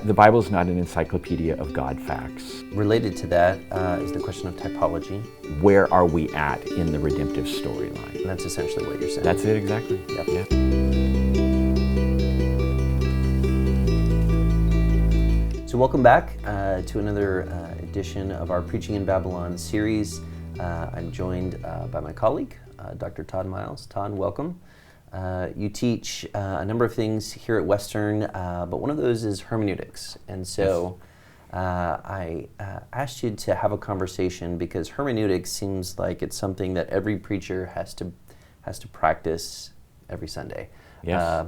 The Bible is not an encyclopedia of God facts. Related to that is the question of typology. Where are we at in the redemptive storyline? And that's essentially what you're saying. That's it, exactly. Yep. Yeah. So welcome back to another edition of our Preaching in Babylon series. I'm joined by my colleague, Dr. Todd Miles. Todd, welcome. You teach a number of things here at Western, but one of those is hermeneutics. And so I asked you to have a conversation because hermeneutics seems like it's something that every preacher has to practice every Sunday. Yes.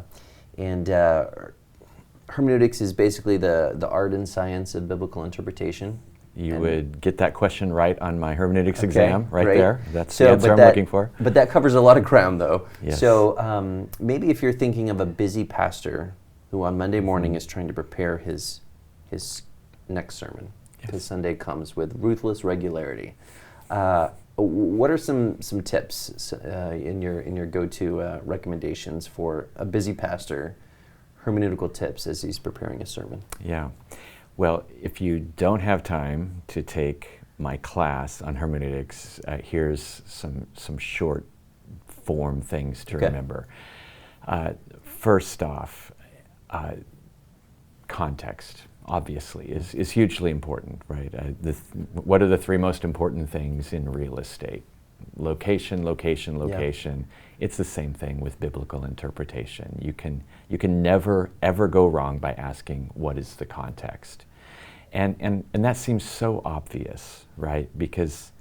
Hermeneutics is basically the art and science of biblical interpretation. You would get that question right on my hermeneutics Okay, exam, right great. there. That's the answer I'm looking for. But that covers a lot of ground, though. Yes. So maybe if you're thinking of a busy pastor who on Monday morning is trying to prepare his next sermon, because Sunday comes with ruthless regularity. What are some tips in your go-to recommendations for a busy pastor? Hermeneutical tips as he's preparing a sermon. Yeah. Well, if you don't have time to take my class on hermeneutics, here's some short form things to remember. First off, context, obviously, is hugely important, right? What are the three most important things in real estate? Location, location, location. Yeah. It's the same thing with biblical interpretation. You can never ever go wrong by asking what is the context, and that seems so obvious, right? Because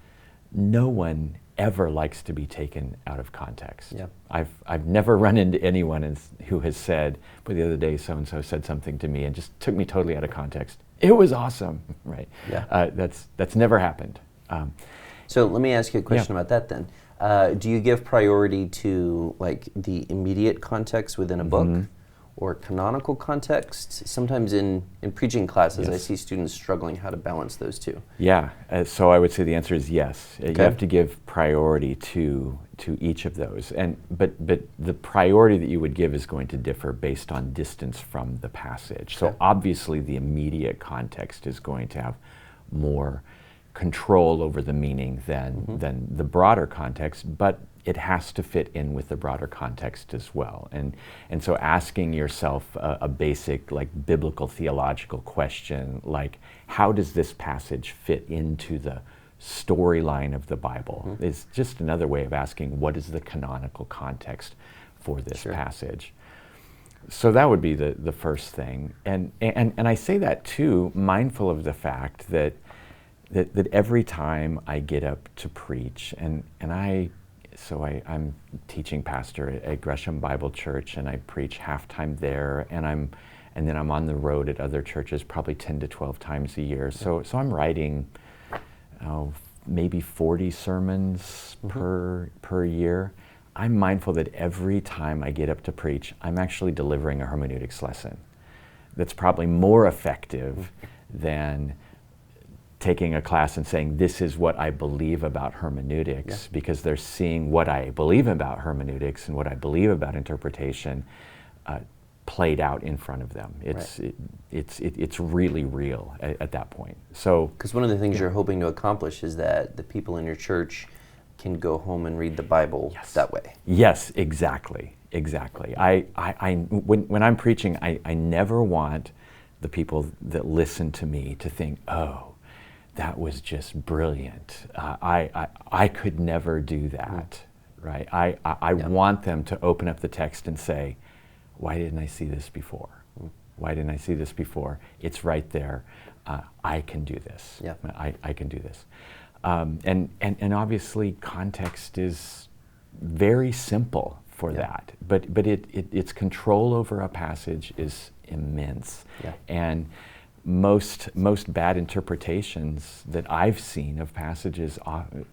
no one ever likes to be taken out of context. Yeah. I've never run into anyone who has said, "But the other day so and so said something to me and just took me totally out of context. It was awesome," right? Yeah. That's never happened. So let me ask you a question about that then. Do you give priority to like the immediate context within a book or canonical context? Sometimes in preaching classes, I see students struggling how to balance those two. Yeah, so I would say the answer is yes. Okay. You have to give priority to each of those. But the priority that you would give is going to differ based on distance from the passage. So obviously the immediate context is going to have more control over the meaning than the broader context, but it has to fit in with the broader context as well. And so asking yourself a basic like biblical theological question like how does this passage fit into the storyline of the Bible is just another way of asking what is the canonical context for this passage. So that would be the first thing. And I say that too, mindful of the fact that every time I get up to preach, and I'm teaching pastor at Gresham Bible Church, and I preach halftime there, and then I'm on the road at other churches probably 10 to 12 times a year. So I'm writing maybe 40 sermons per year. I'm mindful that every time I get up to preach, I'm actually delivering a hermeneutics lesson that's probably more effective than taking a class and saying, this is what I believe about hermeneutics, because they're seeing what I believe about hermeneutics and what I believe about interpretation played out in front of them. It's really real at that point. So, because one of the things you're hoping to accomplish is that the people in your church can go home and read the Bible that way. Yes, exactly. When I'm preaching, I never want the people that listen to me to think, oh, that was just brilliant. I could never do that, right? I want them to open up the text and say, why didn't I see this before? Why didn't I see this before? It's right there. I can do this. Yeah. I can do this. And obviously context is very simple for that, but its control over a passage is immense. Yeah. And most bad interpretations that I've seen of passages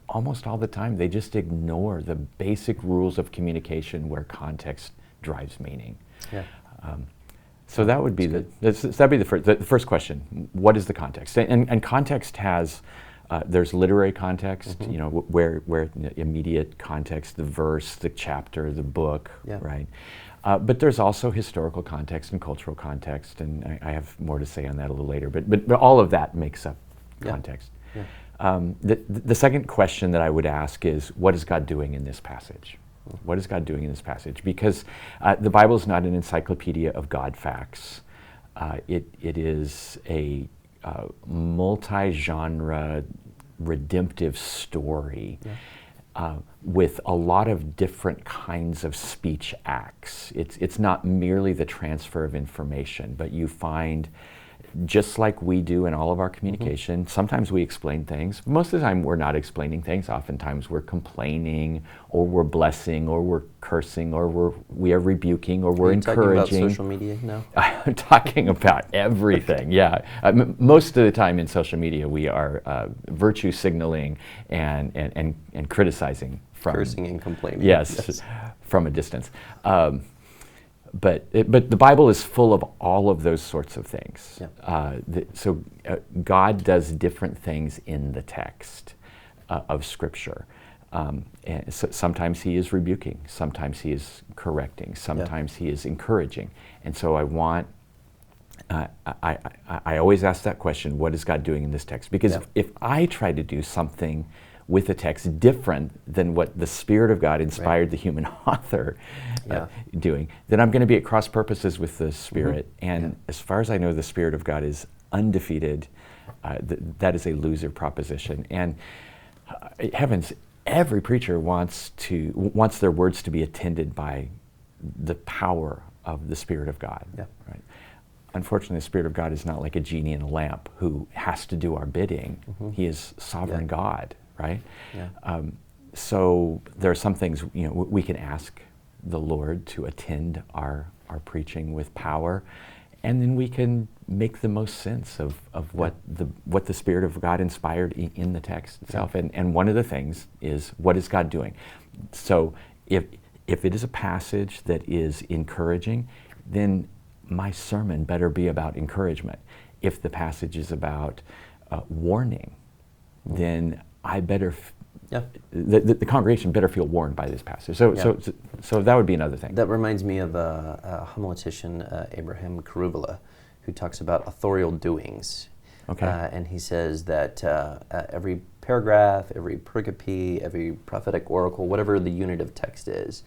almost all the time, they just ignore the basic rules of communication where context drives meaning. Yeah. So that would be that'd be the first question. What is the context? And context has there's literary context, you know, where the immediate context, the verse, the chapter, the book, right? But there's also historical context and cultural context, and I have more to say on that a little later. But all of that makes up context. Yeah. The second question that I would ask is, what is God doing in this passage? What is God doing in this passage? Because the Bible is not an encyclopedia of God facts. It is a multi-genre redemptive story with a lot of different kinds of speech acts. It's not merely the transfer of information, but you find, just like we do in all of our communication, sometimes we explain things. Most of the time we're not explaining things. Oftentimes we're complaining, or we're blessing, or we're cursing, or we are rebuking, or we're encouraging. Talking about social media now? I'm talking about everything, yeah. Most of the time in social media we are virtue signaling and criticizing from... Cursing and complaining. Yes, from a distance. But the Bible is full of all of those sorts of things. Yeah. God does different things in the text of Scripture. And so sometimes He is rebuking, sometimes He is correcting, sometimes He is encouraging. And so I always ask that question, what is God doing in this text? Because if I try to do something with the text different than what the Spirit of God inspired the human author doing, then I'm going to be at cross purposes with the Spirit. And as far as I know, the Spirit of God is undefeated. That is a loser proposition. And heavens, every preacher wants their words to be attended by the power of the Spirit of God. Yeah. Right? Unfortunately, the Spirit of God is not like a genie in a lamp who has to do our bidding. He is sovereign God. Right? Yeah. So there are some things we can ask the Lord to attend our preaching with power, and then we can make the most sense of what the Spirit of God inspired in the text itself. And one of the things is, what is God doing? So if it is a passage that is encouraging, then my sermon better be about encouragement. If the passage is about warning, then I better, the congregation better feel warned by this passage. So that would be another thing. That reminds me of a homiletician, Abraham Karubala, who talks about authorial doings. Okay. And he says that every paragraph, every pericope, every prophetic oracle, whatever the unit of text is,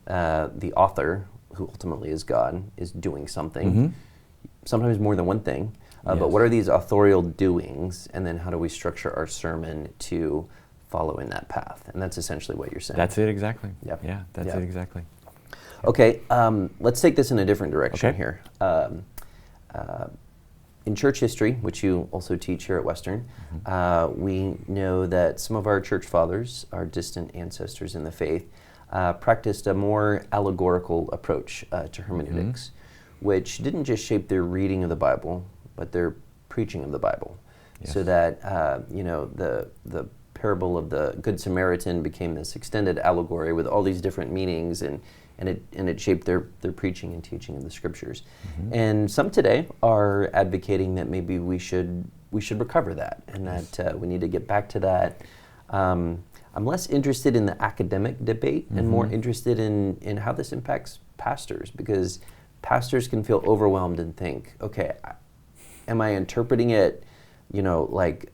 the author, who ultimately is God, is doing something, sometimes more than one thing. But what are these authorial doings, and then how do we structure our sermon to follow in that path? And that's essentially what you're saying. That's it exactly. Yep. Yeah, that's it exactly. Okay, let's take this in a different direction here. In church history, which you also teach here at Western, we know that some of our church fathers, our distant ancestors in the faith, practiced a more allegorical approach to hermeneutics, which didn't just shape their reading of the Bible, but their preaching of the Bible. Yes. So that the parable of the Good Samaritan became this extended allegory with all these different meanings, and it shaped their preaching and teaching of the Scriptures. And some today are advocating that maybe we should recover that, and that we need to get back to that. I'm less interested in the academic debate and more interested in how this impacts pastors, because pastors can feel overwhelmed and think, okay, am I interpreting it, like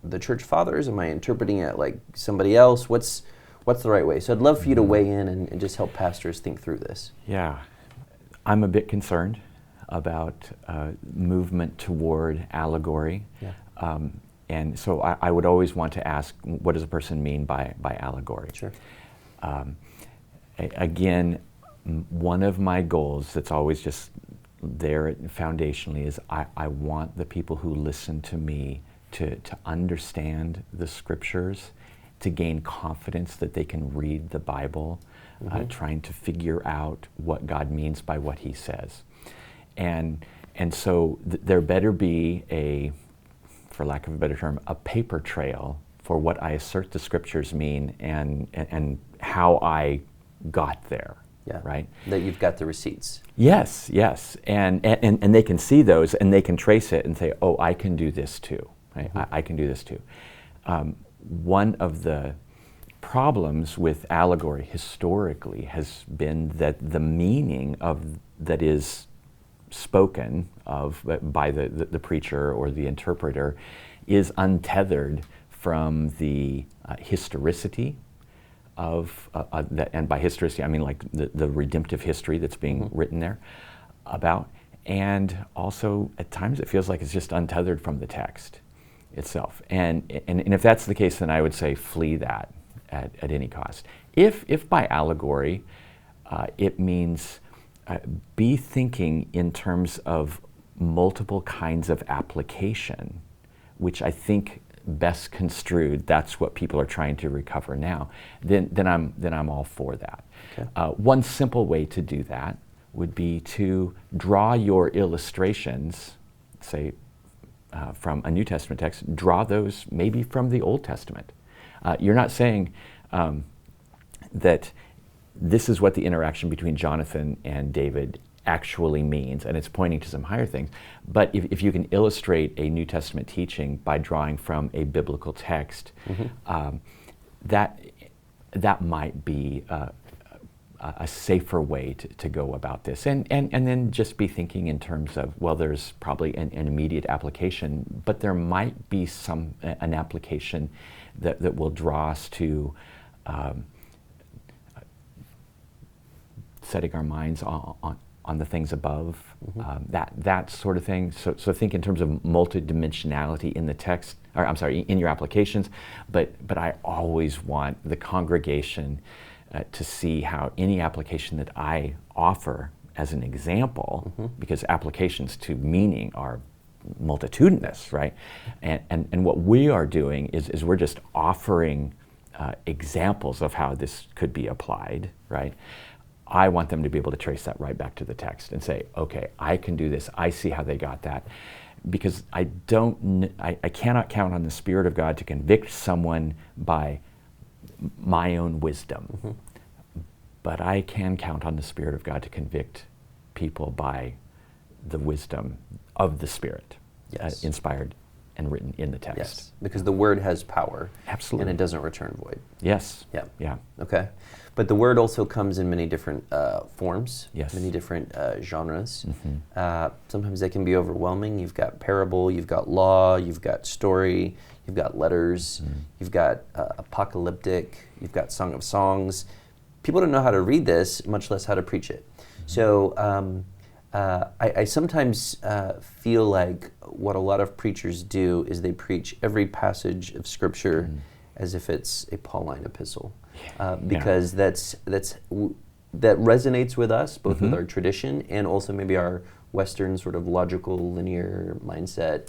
the church fathers? Am I interpreting it like somebody else? What's the right way? So I'd love for you to weigh in and just help pastors think through this. Yeah, I'm a bit concerned about movement toward allegory. Yeah. And so I would always want to ask, what does a person mean by allegory? Sure. Again, one of my goals that's always just there foundationally is I want the people who listen to me to understand the Scriptures, to gain confidence that they can read the Bible, trying to figure out what God means by what He says. And so there better be a, for lack of a better term, a paper trail for what I assert the Scriptures mean and how I got there. Yeah. Right? That you've got the receipts. Yes. And they can see those and they can trace it and say, oh, I can do this too. Right? I can do this too. One of the problems with allegory historically has been that the meaning of that is spoken of by the preacher or the interpreter is untethered from the historicity of that, and by historicity I mean like the redemptive history that's being written there about, and also at times it feels like it's just untethered from the text itself. And if that's the case, then I would say flee that at any cost. If by allegory it means be thinking in terms of multiple kinds of application, which I think best construed, that's what people are trying to recover now, then I'm all for that. Okay. One simple way to do that would be to draw your illustrations, say from a New Testament text, draw those maybe from the Old Testament. You're not saying that this is what the interaction between Jonathan and David actually means, and it's pointing to some higher things. But if you can illustrate a New Testament teaching by drawing from a biblical text, that might be a safer way to go about this. And then just be thinking in terms of, well, there's probably an immediate application, but there might be an application that will draw us to setting our minds on the things above, that sort of thing. So think in terms of multidimensionality in the text, or I'm sorry, in your applications, but I always want the congregation to see how any application that I offer as an example, because applications to meaning are multitudinous, right? And what we are doing is we're just offering examples of how this could be applied, right? I want them to be able to trace that right back to the text and say, okay, I can do this. I see how they got that. Because I cannot count on the Spirit of God to convict someone by my own wisdom. But I can count on the Spirit of God to convict people by the wisdom of the Spirit, inspired and written in the text. Yes, because the Word has power. Absolutely. And it doesn't return void. Yes. Yeah. Yeah. Okay. But the Word also comes in many different forms, yes. many different genres. Sometimes they can be overwhelming. You've got parable, you've got law, you've got story, you've got letters, you've got apocalyptic, you've got Song of Songs. People don't know how to read this, much less how to preach it. So I sometimes feel like what a lot of preachers do is they preach every passage of Scripture as if it's a Pauline epistle, because that resonates with us, both with our tradition and also maybe our Western sort of logical, linear mindset.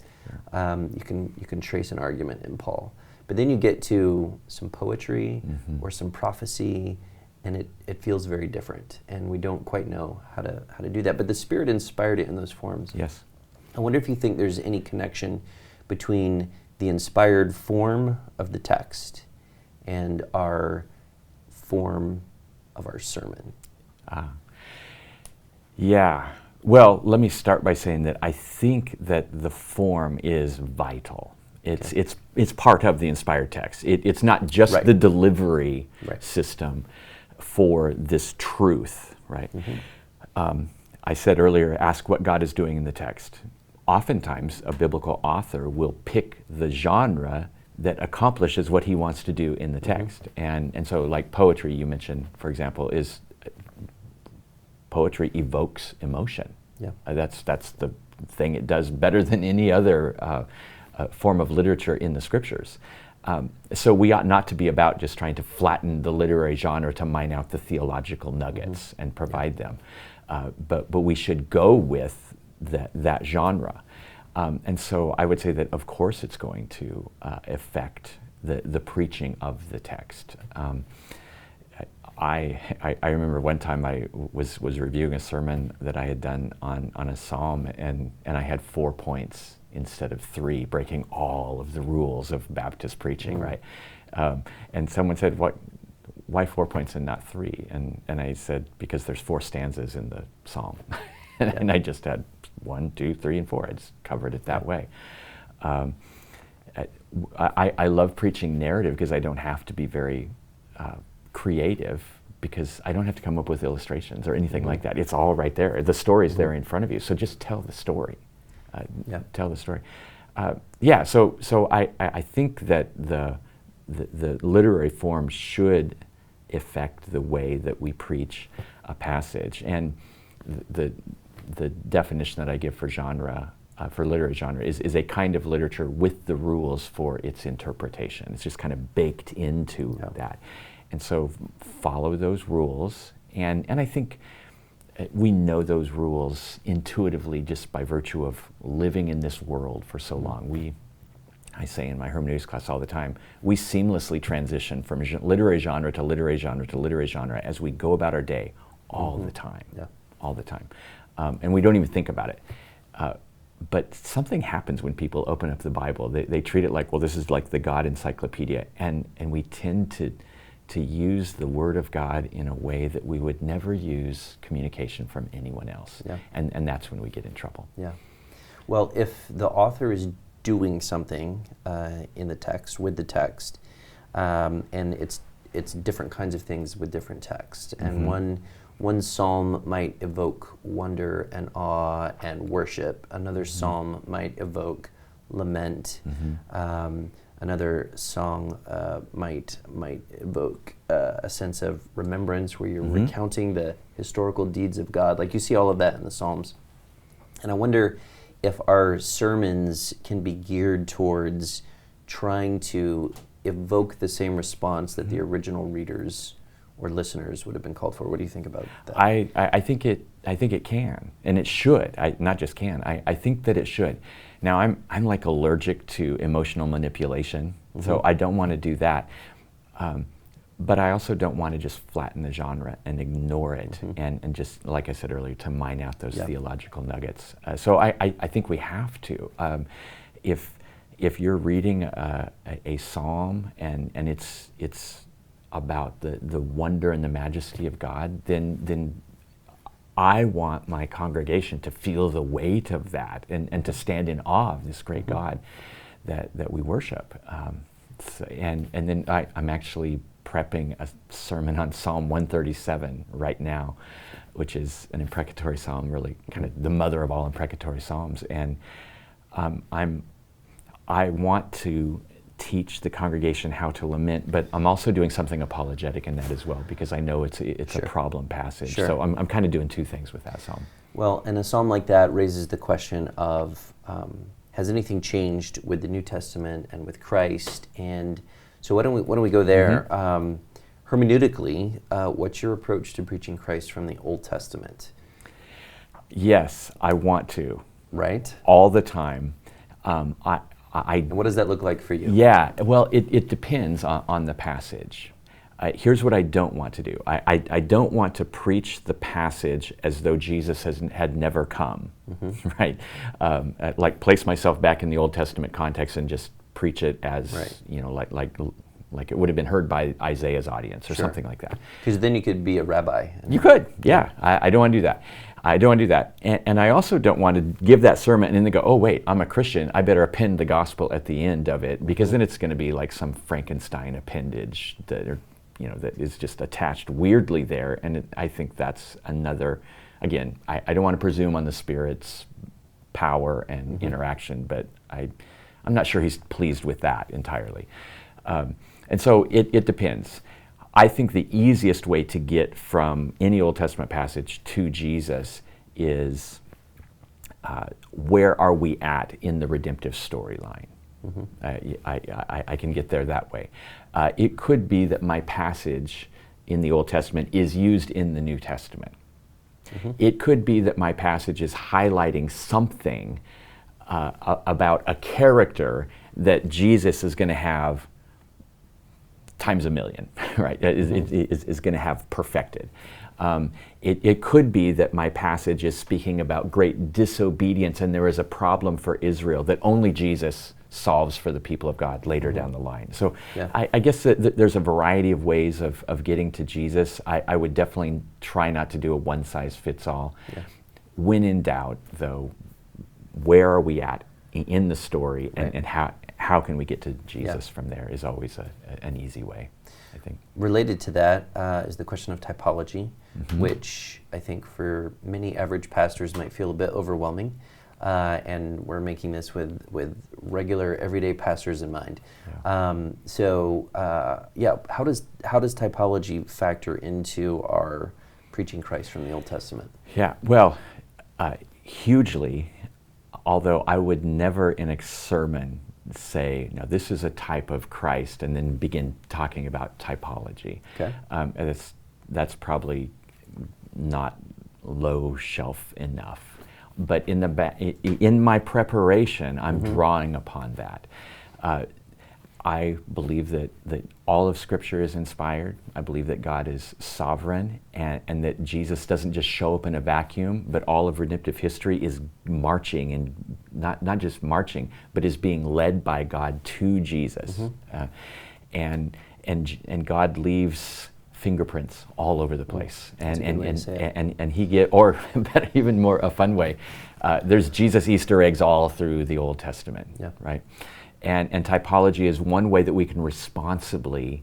You can trace an argument in Paul, but then you get to some poetry or some prophecy, and it feels very different, and we don't quite know how to do that. But the Spirit inspired it in those forms. Yes. I wonder if you think there's any connection between the inspired form of the text and our form of our sermon. Yeah. Well, let me start by saying that I think that the form is vital. It's part of the inspired text. It's not just the delivery system for this truth, right? I said earlier, ask what God is doing in the text. Oftentimes, a biblical author will pick the genre that accomplishes what he wants to do in the text. And so like poetry, you mentioned, for example, is poetry evokes emotion. Yeah. That's the thing it does better than any other form of literature in the Scriptures. So we ought not to be about just trying to flatten the literary genre to mine out the theological nuggets and provide them. But we should go with that genre. And so I would say that of course it's going to affect the preaching of the text. I remember one time I was reviewing a sermon that I had done on a psalm, and I had 4 points instead of 3, breaking all of the rules of Baptist preaching, right? And someone said, why 4 points and not 3? And I said, because there's 4 stanzas in the psalm. And I just had 1, 2, 3, and 4. I just covered it that way. I love preaching narrative because I don't have to be very creative because I don't have to come up with illustrations or anything like that. It's all right there. The story's there in front of you. So just tell the story. Tell the story. So I think that the literary form should affect the way that we preach a passage. And the definition that I give for genre, for literary genre, is a kind of literature with the rules for its interpretation. It's just kind of baked into that. And so follow those rules. And I think we know those rules intuitively just by virtue of living in this world for so long. I say in my hermeneutics class all the time, we seamlessly transition from literary genre to literary genre to literary genre as we go about our day all the time, all the time. And we don't even think about it. But something happens when people open up the Bible. They treat it like, well, this is like the God encyclopedia. And we tend to use the Word of God in a way that we would never use communication from anyone else. And that's when we get in trouble. Well, if the author is doing something in the text, with the text, and it's different kinds of things with different texts, and one psalm might evoke wonder and awe and worship, another psalm might evoke lament, another song might evoke a sense of remembrance where you're recounting the historical deeds of God. Like you see all of that in the Psalms. And I wonder if our sermons can be geared towards trying to evoke the same response that the original readers or listeners would have been called for. What do you think about that? I think it can, and it should. Not just can. I think that it should. Now I'm like allergic to emotional manipulation, so I don't want to do that. But I also don't want to just flatten the genre and ignore it, and just, like I said earlier, to mine out those theological nuggets. So I think we have to. If you're reading a psalm and it's about the wonder and the majesty of God, then I want my congregation to feel the weight of that and to stand in awe of this great God that we worship. And then I'm actually prepping a sermon on Psalm 137 right now, which is an imprecatory psalm, really kind of the mother of all imprecatory psalms. And I want to teach the congregation how to lament, but I'm also doing something apologetic in that as well, because I know it's a problem passage. So I'm kind of doing two things with that psalm. Well, and a psalm like that raises the question of, has anything changed with the New Testament and with Christ? And so why don't we go there? Hermeneutically, what's your approach to preaching Christ from the Old Testament? Yes, I want to. Right? All the time. And what does that look like for you? Yeah, well, it depends on the passage. Here's what I don't want to do. I don't want to preach the passage as though Jesus had never come, right? Like place myself back in the Old Testament context and just preach it as, like it would have been heard by Isaiah's audience or something like that. Because then you could be a rabbi. You could, yeah. I don't want to do that. I don't want to do that. And I also don't want to give that sermon and then go, oh, wait, I'm a Christian. I better append the gospel at the end of it, because then it's going to be like some Frankenstein appendage that is just attached weirdly there. And I think that's another, again, I don't want to presume on the Spirit's power and interaction, but I'm not sure he's pleased with that entirely. And so it depends. I think the easiest way to get from any Old Testament passage to Jesus is where are we at in the redemptive storyline? I can get there that way. It could be that my passage in the Old Testament is used in the New Testament. It could be that my passage is highlighting something about a character that Jesus is going to have times a million, right? Is going to have perfected. It could be that my passage is speaking about great disobedience, and there is a problem for Israel that only Jesus solves for the people of God later down the line. So I guess that there's a variety of ways of getting to Jesus. I would definitely try not to do a one-size-fits-all. When in doubt, though, where are we at in the story, and how how can we get to Jesus from there is always an easy way, I think. Related to that is the question of typology, which I think for many average pastors might feel a bit overwhelming. And we're making this with regular, everyday pastors in mind. Yeah. How does typology factor into our preaching Christ from the Old Testament? Yeah, well, hugely. Although I would never in a sermon say, no, this is a type of Christ, and then begin talking about typology. Okay. And that's probably not low shelf enough. But in my preparation, I'm drawing upon that. I believe that all of Scripture is inspired. I believe that God is sovereign, and that Jesus doesn't just show up in a vacuum, but all of redemptive history is marching, and not just marching, but is being led by God to Jesus. And God leaves fingerprints all over the place, and he get, or better, even more a fun way, there's Jesus Easter eggs all through the Old Testament, right? And typology is one way that we can responsibly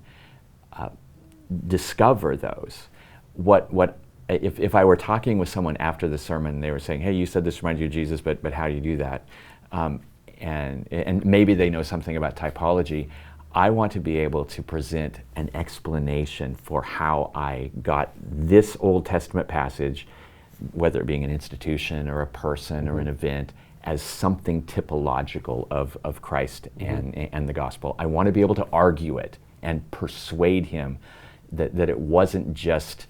discover those. If I were talking with someone after the sermon, and they were saying, "Hey, you said this reminds you of Jesus, but how do you do that?" And maybe they know something about typology. I want to be able to present an explanation for how I got this Old Testament passage, whether it being an institution or a person or an event, as something typological of Christ and the gospel. I want to be able to argue it and persuade him that it wasn't just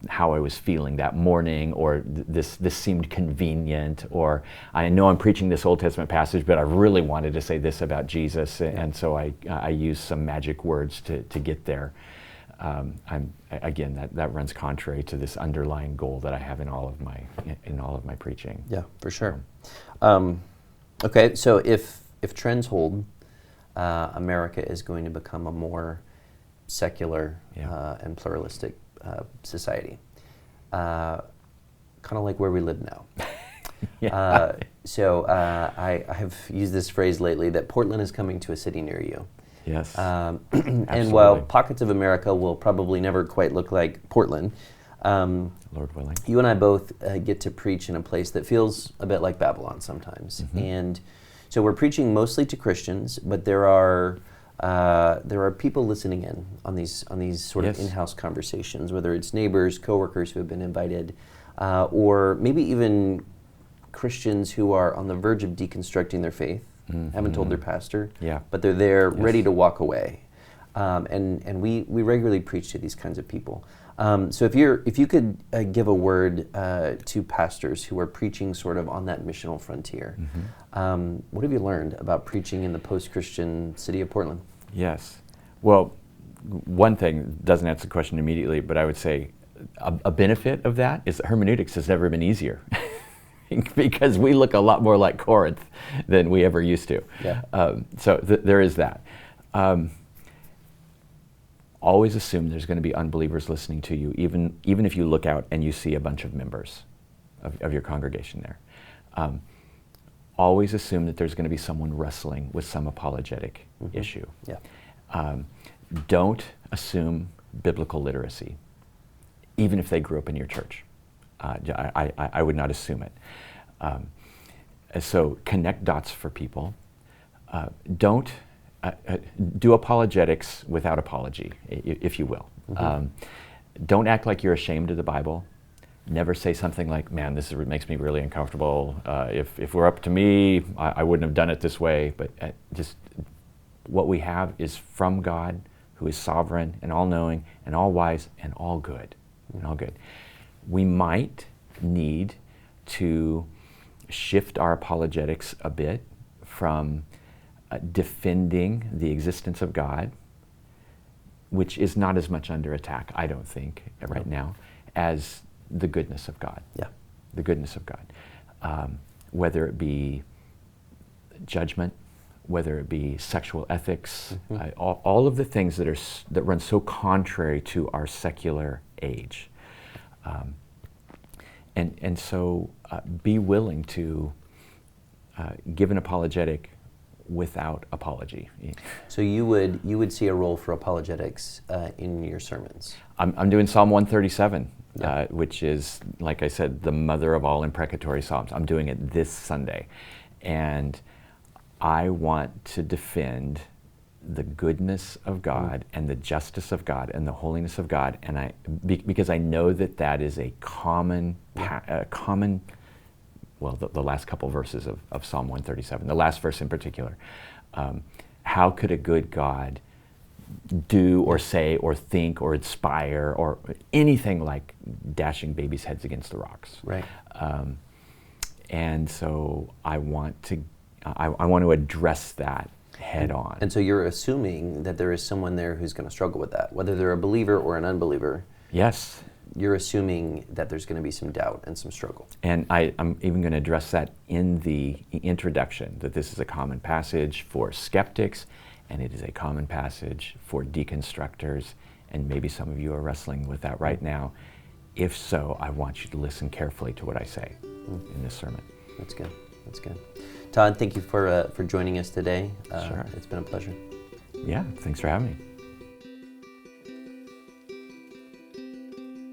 how I was feeling that morning, or this seemed convenient, or I know I'm preaching this Old Testament passage, but I really wanted to say this about Jesus, and so I use some magic words to get there. That runs contrary to this underlying goal that I have in all of my preaching. Yeah, for sure. Okay, so if trends hold, America is going to become a more secular and pluralistic society, kind of like where we live now. I have used this phrase lately, that Portland is coming to a city near you. Yes. And while pockets of America will probably never quite look like Portland, Lord willing, you and I both get to preach in a place that feels a bit like Babylon sometimes. And so we're preaching mostly to Christians, but there are people listening in on these sort of in-house conversations, whether it's neighbors, coworkers who have been invited, or maybe even Christians who are on the verge of deconstructing their faith, haven't told their pastor, but they're there ready to walk away. And we regularly preach to these kinds of people. So if you could give a word to pastors who are preaching sort of on that missional frontier, what have you learned about preaching in the post-Christian city of Portland? Yes. Well, one thing doesn't answer the question immediately, but I would say a benefit of that is that hermeneutics has never been easier. Because we look a lot more like Corinth than we ever used to. So there is that. Always assume there's going to be unbelievers listening to you, even if you look out and you see a bunch of members of your congregation there. Always assume that there's going to be someone wrestling with some apologetic issue. Don't assume biblical literacy, even if they grew up in your church. I would not assume it. So connect dots for people. Don't do apologetics without apology, if you will. Don't act like you're ashamed of the Bible. Never say something like, "Man, this makes me really uncomfortable. If it were up to me, I wouldn't have done it this way." But just what we have is from God, who is sovereign and all-knowing and all-wise and all good. We might need to shift our apologetics a bit from defending the existence of God, which is not as much under attack, I don't think, right now, as the goodness of God. The goodness of God. Whether it be judgment, whether it be sexual ethics, all of the things that run so contrary to our secular age. And so be willing to give an apologetic without apology. So you would see a role for apologetics in your sermons? I'm doing Psalm 137, Yeah. which is, like I said, the mother of all imprecatory psalms. I'm doing it this Sunday. And I want to defend the goodness of God and the justice of God and the holiness of God, and because I know that is a common, well, the last couple verses of Psalm 137, the last verse in particular. How could a good God do or say or think or inspire or anything like dashing babies' heads against the rocks? Right. And so I want to address that head on. And so you're assuming that there is someone there who's going to struggle with that, whether they're a believer or an unbeliever. Yes. You're assuming that there's going to be some doubt and some struggle. And I'm even going to address that in the introduction, that this is a common passage for skeptics, and it is a common passage for deconstructors, and maybe some of you are wrestling with that right now. If so, I want you to listen carefully to what I say in this sermon. That's good. That's good. Todd, thank you for joining us today. Sure. It's been a pleasure. Yeah, thanks for having me.